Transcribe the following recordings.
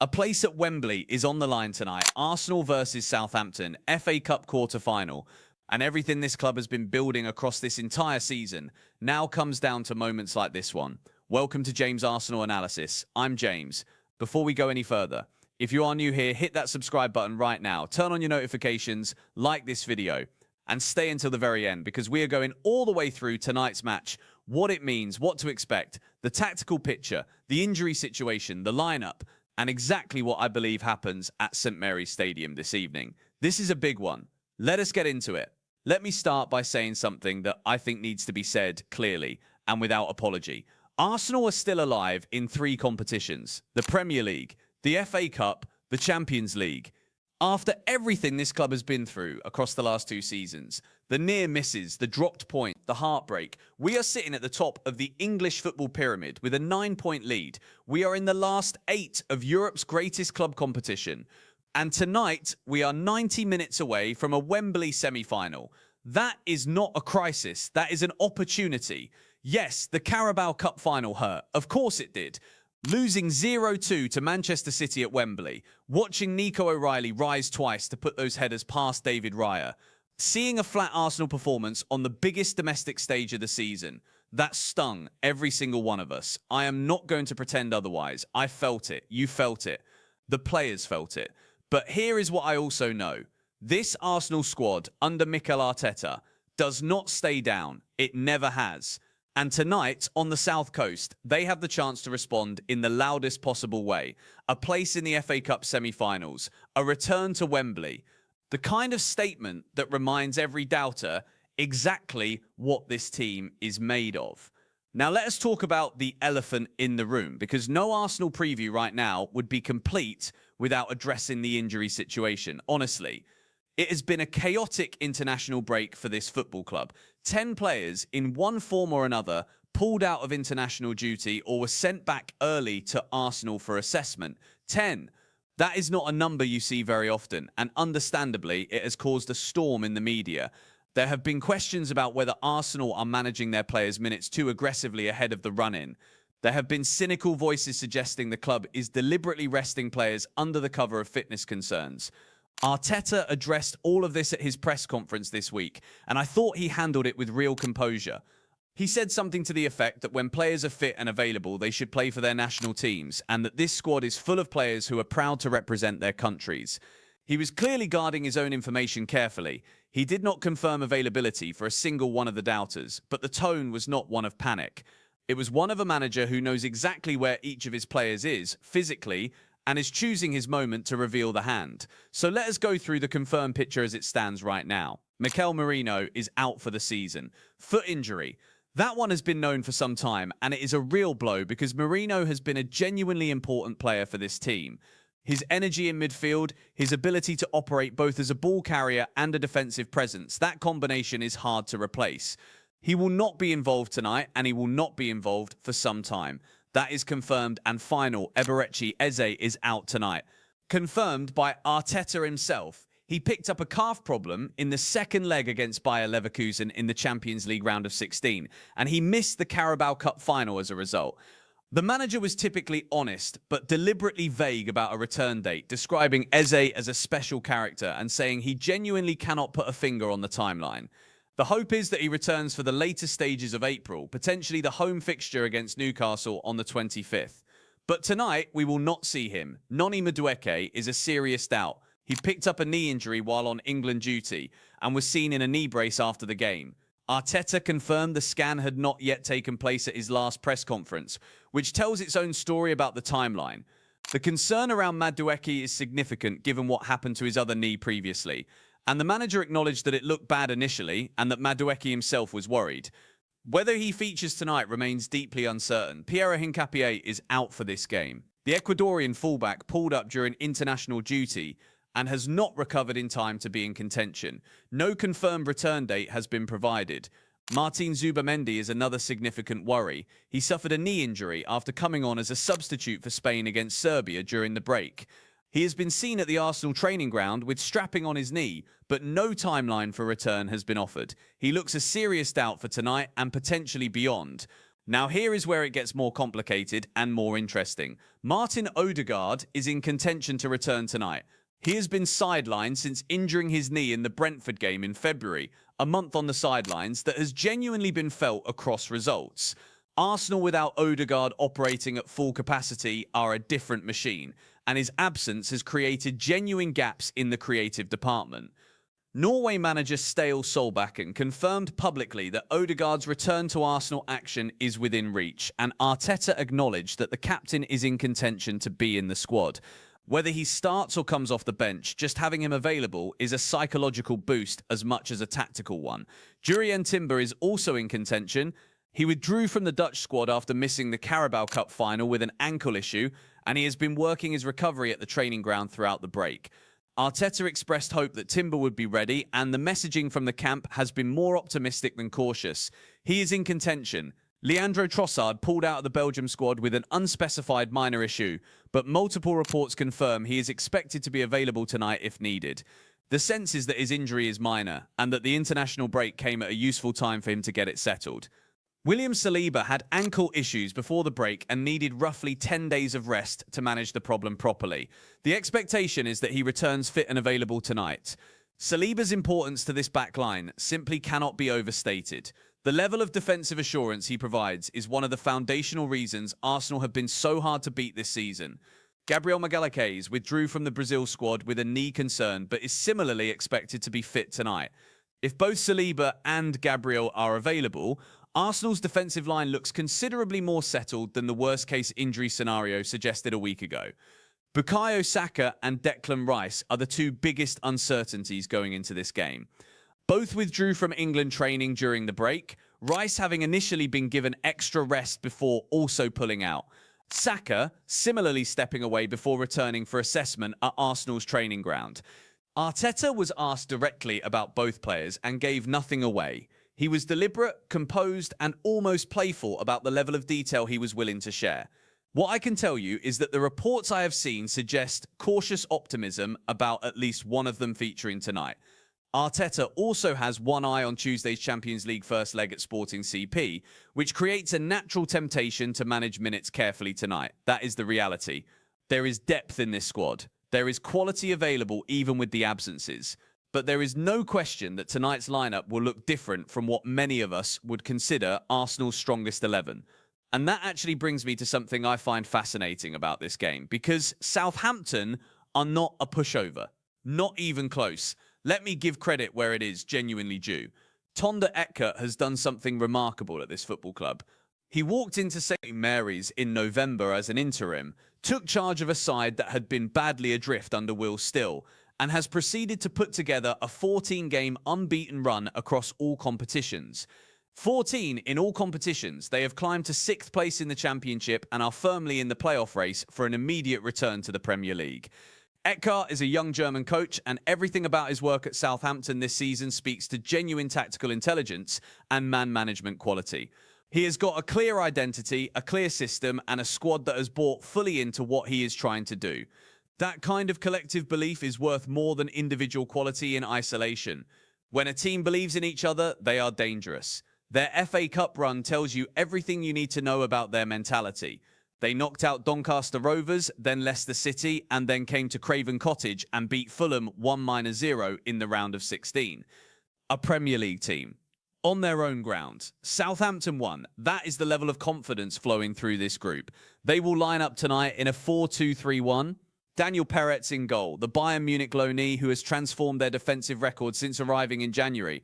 A place at Wembley is on the line tonight. Arsenal versus Southampton, FA Cup quarter-final. And everything this club has been building across this entire season now comes down to moments like this one. Welcome to James Arsenal Analysis. I'm James. Before we go any further, if you are new here, hit that subscribe button right now. Turn on your notifications, like this video, and stay until the very end because we are going all the way through tonight's match, what it means, what to expect, the tactical picture, the injury situation, the lineup, and exactly what I believe happens at St Mary's Stadium this evening. This is a big one. Let us get into it. Let me start by saying something that I think needs to be said clearly and without apology. Arsenal are still alive in 3 competitions: the Premier League, the FA Cup, the Champions League. After everything this club has been through across the last 2 seasons, the near misses, the dropped point, the heartbreak, we are sitting at the top of the English football pyramid with a 9-point lead. We are in the last 8 of Europe's greatest club competition. And tonight, we are 90 minutes away from a Wembley semi-final. That is not a crisis. That is an opportunity. Yes, the Carabao Cup final hurt. Of course it did. Losing 0-2 to Manchester City at Wembley, watching Nico O'Reilly rise twice to put those headers past David Raya, seeing a flat Arsenal performance on the biggest domestic stage of the season, that stung every single one of us. I am not going to pretend otherwise. I felt it. You felt it. The players felt it. But here is what I also know. This Arsenal squad under Mikel Arteta does not stay down. It never has. And tonight, on the South Coast, they have the chance to respond in the loudest possible way. A place in the FA Cup semi-finals, a return to Wembley. The kind of statement that reminds every doubter exactly what this team is made of. Now, let us talk about the elephant in the room, because no Arsenal preview right now would be complete without addressing the injury situation. Honestly, it has been a chaotic international break for this football club. 10 players, in one form or another, pulled out of international duty or were sent back early to Arsenal for assessment. 10. That is not a number you see very often, and understandably, it has caused a storm in the media. There have been questions about whether Arsenal are managing their players' minutes too aggressively ahead of the run-in. There have been cynical voices suggesting the club is deliberately resting players under the cover of fitness concerns. Arteta addressed all of this at his press conference this week, and I thought he handled it with real composure. He said something to the effect that when players are fit and available, they should play for their national teams, and that this squad is full of players who are proud to represent their countries. He was clearly guarding his own information carefully. He did not confirm availability for a single one of the doubters, but the tone was not one of panic. It was one of a manager who knows exactly where each of his players is, physically, and is choosing his moment to reveal the hand. So let us go through the confirmed picture as it stands right now. Mikel Merino is out for the season. Foot injury. That one has been known for some time, and it is a real blow because Merino has been a genuinely important player for this team. His energy in midfield, his ability to operate both as a ball carrier and a defensive presence, that combination is hard to replace. He will not be involved tonight, and he will not be involved for some time. That is confirmed and final. Eberechi Eze is out tonight. Confirmed by Arteta himself. He picked up a calf problem in the second leg against Bayer Leverkusen in the Champions League round of 16, and he missed the Carabao Cup final as a result. The manager was typically honest, but deliberately vague about a return date, describing Eze as a special character and saying he genuinely cannot put a finger on the timeline. The hope is that he returns for the later stages of April, potentially the home fixture against Newcastle on the 25th. But tonight, we will not see him. Noni Madueke is a serious doubt. He picked up a knee injury while on England duty and was seen in a knee brace after the game. Arteta confirmed the scan had not yet taken place at his last press conference, which tells its own story about the timeline. The concern around Madueke is significant given what happened to his other knee previously. And the manager acknowledged that it looked bad initially and that Madueke himself was worried. Whether he features tonight remains deeply uncertain. Pierre Hincapié is out for this game. The Ecuadorian fullback pulled up during international duty and has not recovered in time to be in contention. No confirmed return date has been provided. Martin Zubamendi is another significant worry. He suffered a knee injury after coming on as a substitute for Spain against Serbia during the break. He has been seen at the Arsenal training ground with strapping on his knee, but no timeline for return has been offered. He looks a serious doubt for tonight and potentially beyond. Now here is where it gets more complicated and more interesting. Martin Odegaard is in contention to return tonight. He has been sidelined since injuring his knee in the Brentford game in February, a month on the sidelines that has genuinely been felt across results. Arsenal without Odegaard operating at full capacity are a different machine, and his absence has created genuine gaps in the creative department. Norway manager Ståle Solbakken confirmed publicly that Odegaard's return to Arsenal action is within reach, and Arteta acknowledged that the captain is in contention to be in the squad. Whether he starts or comes off the bench, just having him available is a psychological boost as much as a tactical one. Jurrien Timber is also in contention. He withdrew from the Dutch squad after missing the Carabao Cup final with an ankle issue, and he has been working his recovery at the training ground throughout the break. Arteta expressed hope that Timber would be ready, and the messaging from the camp has been more optimistic than cautious. He is in contention. Leandro Trossard pulled out of the Belgium squad with an unspecified minor issue, but multiple reports confirm he is expected to be available tonight if needed. The sense is that his injury is minor, and that the international break came at a useful time for him to get it settled. William Saliba had ankle issues before the break and needed roughly 10 days of rest to manage the problem properly. The expectation is that he returns fit and available tonight. Saliba's importance to this back line simply cannot be overstated. The level of defensive assurance he provides is one of the foundational reasons Arsenal have been so hard to beat this season. Gabriel Magalhaes withdrew from the Brazil squad with a knee concern, but is similarly expected to be fit tonight. If both Saliba and Gabriel are available, Arsenal's defensive line looks considerably more settled than the worst-case injury scenario suggested a week ago. Bukayo Saka and Declan Rice are the two biggest uncertainties going into this game. Both withdrew from England training during the break, Rice having initially been given extra rest before also pulling out. Saka similarly stepping away before returning for assessment at Arsenal's training ground. Arteta was asked directly about both players and gave nothing away. He was deliberate, composed, and almost playful about the level of detail he was willing to share. What I can tell you is that the reports I have seen suggest cautious optimism about at least one of them featuring tonight. Arteta also has one eye on Tuesday's Champions League first leg at Sporting CP, which creates a natural temptation to manage minutes carefully tonight. That is the reality. There is depth in this squad. There is quality available even with the absences. But there is no question that tonight's lineup will look different from what many of us would consider Arsenal's strongest 11. And that actually brings me to something I find fascinating about this game, because Southampton are not a pushover. Not even close. Let me give credit where it is genuinely due. Tonda Eckert has done something remarkable at this football club. He walked into St Mary's in November as an interim, took charge of a side that had been badly adrift under Will Still, and has proceeded to put together a 14-game unbeaten run across all competitions. 14 in all competitions, they have climbed to 6th place in the Championship and are firmly in the playoff race for an immediate return to the Premier League. Eckhart is a young German coach, and everything about his work at Southampton this season speaks to genuine tactical intelligence and man management quality. He has got a clear identity, a clear system, and a squad that has bought fully into what he is trying to do. That kind of collective belief is worth more than individual quality in isolation. When a team believes in each other, they are dangerous. Their FA Cup run tells you everything you need to know about their mentality. They knocked out Doncaster Rovers, then Leicester City, and then came to Craven Cottage and beat Fulham 1-0 in the round of 16. A Premier League team. On their own ground. Southampton won. That is the level of confidence flowing through this group. They will line up tonight in a 4-2-3-1. Daniel Peretz in goal, the Bayern Munich loanee who has transformed their defensive record since arriving in January.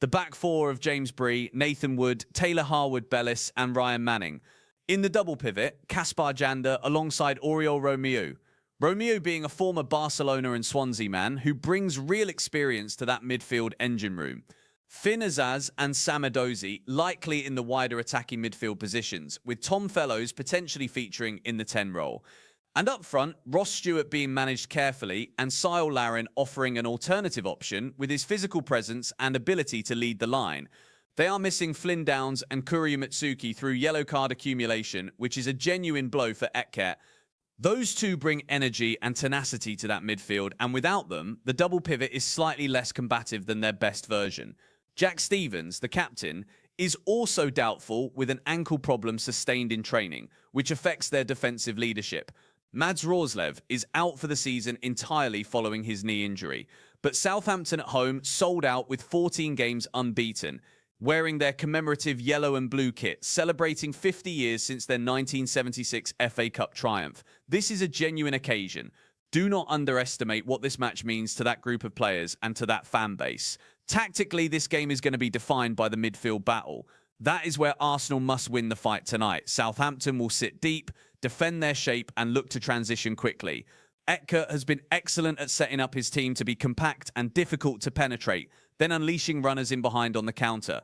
The back four of James Bree, Nathan Wood, Taylor Harwood-Bellis and Ryan Manning. In the double pivot, Kaspar Janda alongside Oriol Romeu. Romeu being a former Barcelona and Swansea man who brings real experience to that midfield engine room. Finn Azaz and Sam Edozie likely in the wider attacking midfield positions, with Tom Fellows potentially featuring in the 10 role. And up front, Ross Stewart being managed carefully and Sile Larin offering an alternative option with his physical presence and ability to lead the line. They are missing Flynn Downs and Kuryu Mitsuki through yellow card accumulation, which is a genuine blow for Eckert. Those two bring energy and tenacity to that midfield, and without them, the double pivot is slightly less combative than their best version. Jack Stevens, the captain, is also doubtful with an ankle problem sustained in training, which affects their defensive leadership. Mads Rorslev is out for the season entirely following his knee injury. But Southampton at home sold out with 14 games unbeaten, wearing their commemorative yellow and blue kit, celebrating 50 years since their 1976 FA Cup triumph. This is a genuine occasion. Do not underestimate what this match means to that group of players and to that fan base. Tactically, this game is going to be defined by the midfield battle. That is where Arsenal must win the fight tonight. Southampton will sit deep, defend their shape, and look to transition quickly. Eckert has been excellent at setting up his team to be compact and difficult to penetrate, then unleashing runners in behind on the counter.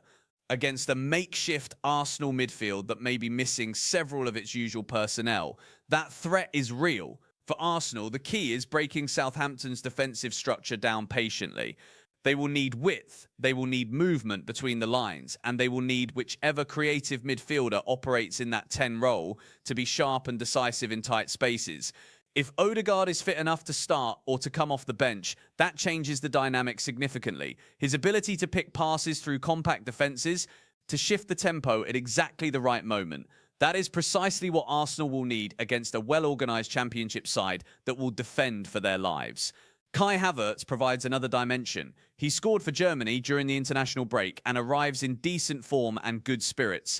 Against a makeshift Arsenal midfield that may be missing several of its usual personnel, that threat is real. For Arsenal, the key is breaking Southampton's defensive structure down patiently. They will need width, they will need movement between the lines, and they will need whichever creative midfielder operates in that 10 role to be sharp and decisive in tight spaces. If Odegaard is fit enough to start or to come off the bench, that changes the dynamic significantly. His ability to pick passes through compact defenses, to shift the tempo at exactly the right moment. That is precisely what Arsenal will need against a well-organised championship side that will defend for their lives. Kai Havertz provides another dimension. He scored for Germany during the international break and arrives in decent form and good spirits.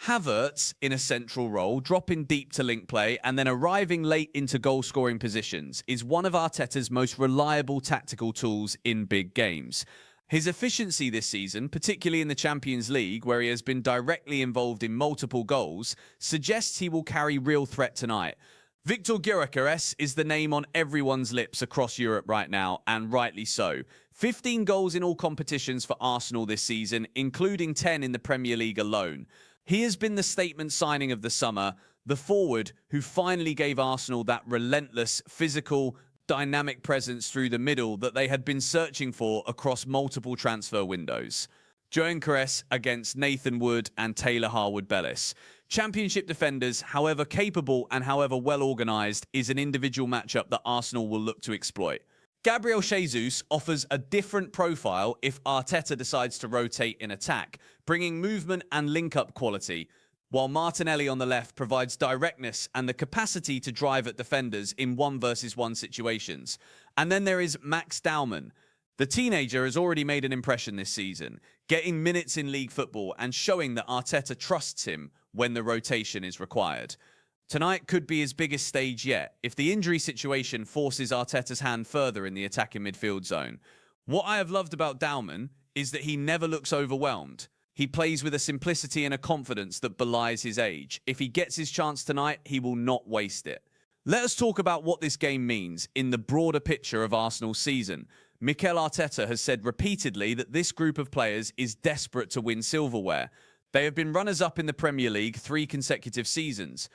Havertz in a central role, dropping deep to link play and then arriving late into goal-scoring positions is one of Arteta's most reliable tactical tools in big games. His efficiency this season, particularly in the Champions League, where he has been directly involved in multiple goals, suggests he will carry real threat tonight. Victor Gyökeres is the name on everyone's lips across Europe right now, and rightly so. 15 goals in all competitions for Arsenal this season, including 10 in the Premier League alone. He has been the statement signing of the summer, the forward who finally gave Arsenal that relentless, physical, dynamic presence through the middle that they had been searching for across multiple transfer windows. Gyökeres against Nathan Wood and Taylor Harwood-Bellis. Championship defenders, however capable and however well organised, is an individual matchup that Arsenal will look to exploit. Gabriel Jesus offers a different profile if Arteta decides to rotate in attack, bringing movement and link-up quality, while Martinelli on the left provides directness and the capacity to drive at defenders in 1-versus-1 situations. And then there is Max Dowman. The teenager has already made an impression this season, getting minutes in league football and showing that Arteta trusts him when the rotation is required. Tonight could be his biggest stage yet, if the injury situation forces Arteta's hand further in the attacking midfield zone. What I have loved about Dowman is that he never looks overwhelmed. He plays with a simplicity and a confidence that belies his age. If he gets his chance tonight, he will not waste it. Let us talk about what this game means in the broader picture of Arsenal's season. Mikel Arteta has said repeatedly that this group of players is desperate to win silverware. They have been runners-up in the Premier League 3 consecutive seasons.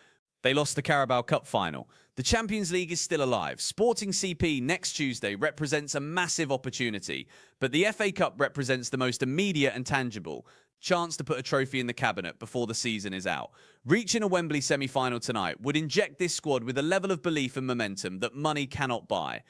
They lost the Carabao Cup final. The Champions League is still alive. Sporting CP next Tuesday represents a massive opportunity, but the FA Cup represents the most immediate and tangible chance to put a trophy in the cabinet before the season is out. Reaching a Wembley semi-final tonight would inject this squad with a level of belief and momentum that money cannot buy.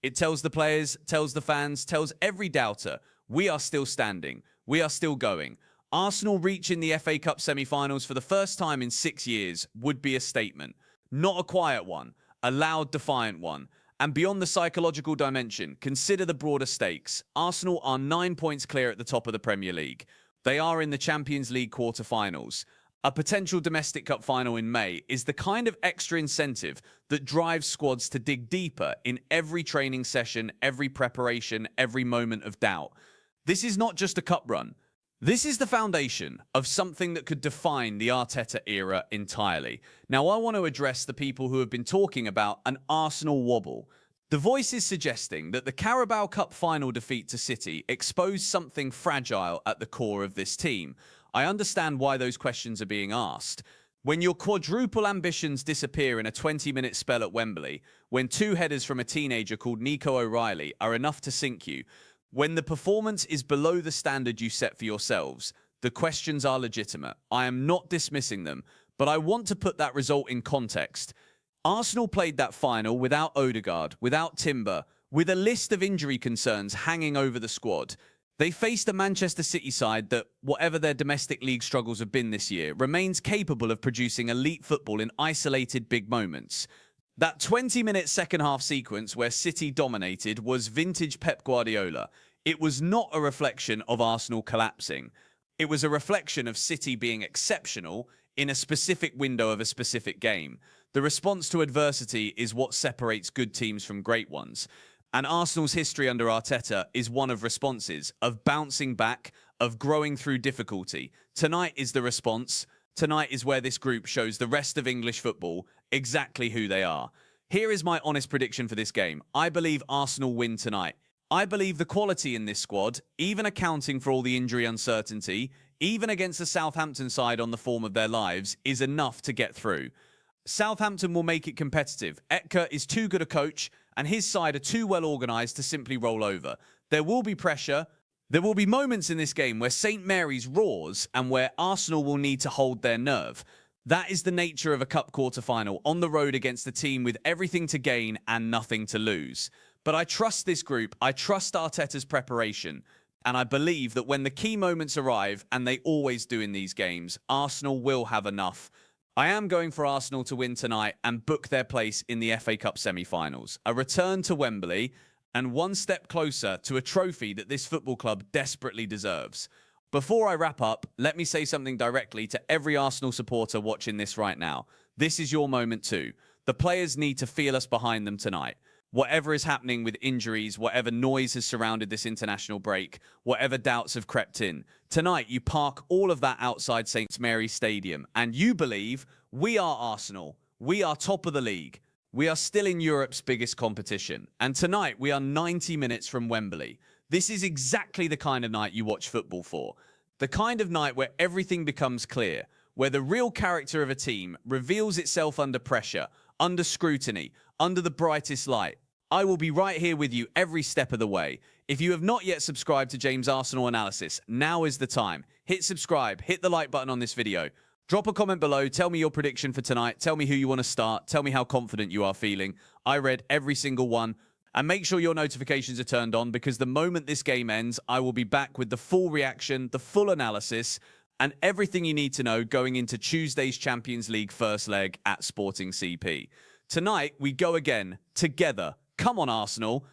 It tells the players, tells the fans, tells every doubter, we are still standing, we are still going. Arsenal reaching the FA Cup semi-finals for the first time in 6 years would be a statement. Not a quiet one, a loud, defiant one. And beyond the psychological dimension, consider the broader stakes. Arsenal are 9 points clear at the top of the Premier League. They are in the Champions League quarter-finals. A potential domestic cup final in May is the kind of extra incentive that drives squads to dig deeper in every training session, every preparation, every moment of doubt. This is not just a cup run. This is the foundation of something that could define the Arteta era entirely. Now, I want to address the people who have been talking about an Arsenal wobble. The voices suggesting that the Carabao Cup final defeat to City exposed something fragile at the core of this team. I understand why those questions are being asked. When your quadruple ambitions disappear in a 20-minute spell at Wembley, when 2 headers from a teenager called Nico O'Reilly are enough to sink you, when the performance is below the standard you set for yourselves, the questions are legitimate. I am not dismissing them, but I want to put that result in context. Arsenal played that final without Odegaard, without Timber, with a list of injury concerns hanging over the squad. They faced a Manchester City side that, whatever their domestic league struggles have been this year, remains capable of producing elite football in isolated big moments. That 20-minute second-half sequence where City dominated was vintage Pep Guardiola. It was not a reflection of Arsenal collapsing. It was a reflection of City being exceptional in a specific window of a specific game. The response to adversity is what separates good teams from great ones. And Arsenal's history under Arteta is one of responses, of bouncing back, of growing through difficulty. Tonight is the response. Tonight is where this group shows the rest of English football exactly who they are. Here is my honest prediction for this game. I believe Arsenal win tonight. I believe the quality in this squad, even accounting for all the injury uncertainty, even against the Southampton side on the form of their lives, is enough to get through. Southampton will make it competitive. Etka is too good a coach, and his side are too well organised to simply roll over. There will be pressure. There will be moments in this game where St Mary's roars and where Arsenal will need to hold their nerve. That is the nature of a cup quarter-final on the road against a team with everything to gain and nothing to lose. But I trust this group. I trust Arteta's preparation. And I believe that when the key moments arrive, and they always do in these games, Arsenal will have enough. I am going for Arsenal to win tonight and book their place in the FA Cup semi-finals. A return to Wembley and one step closer to a trophy that this football club desperately deserves. Before I wrap up, let me say something directly to every Arsenal supporter watching this right now. This is your moment too. The players need to feel us behind them tonight. Whatever is happening with injuries, whatever noise has surrounded this international break, whatever doubts have crept in, tonight you park all of that outside St Mary's Stadium and you believe we are Arsenal. We are top of the league. We are still in Europe's biggest competition. And tonight we are 90 minutes from Wembley. This is exactly the kind of night you watch football for. The kind of night where everything becomes clear, where the real character of a team reveals itself under pressure, under scrutiny, under the brightest light. I will be right here with you every step of the way. If you have not yet subscribed to James Arsenal Analysis, now is the time. Hit subscribe, hit the like button on this video. Drop a comment below, tell me your prediction for tonight, tell me who you want to start, tell me how confident you are feeling. I read every single one. And make sure your notifications are turned on because the moment this game ends, I will be back with the full reaction, the full analysis, and everything you need to know going into Tuesday's Champions League first leg at Sporting CP. Tonight, we go again, together. Come on, Arsenal.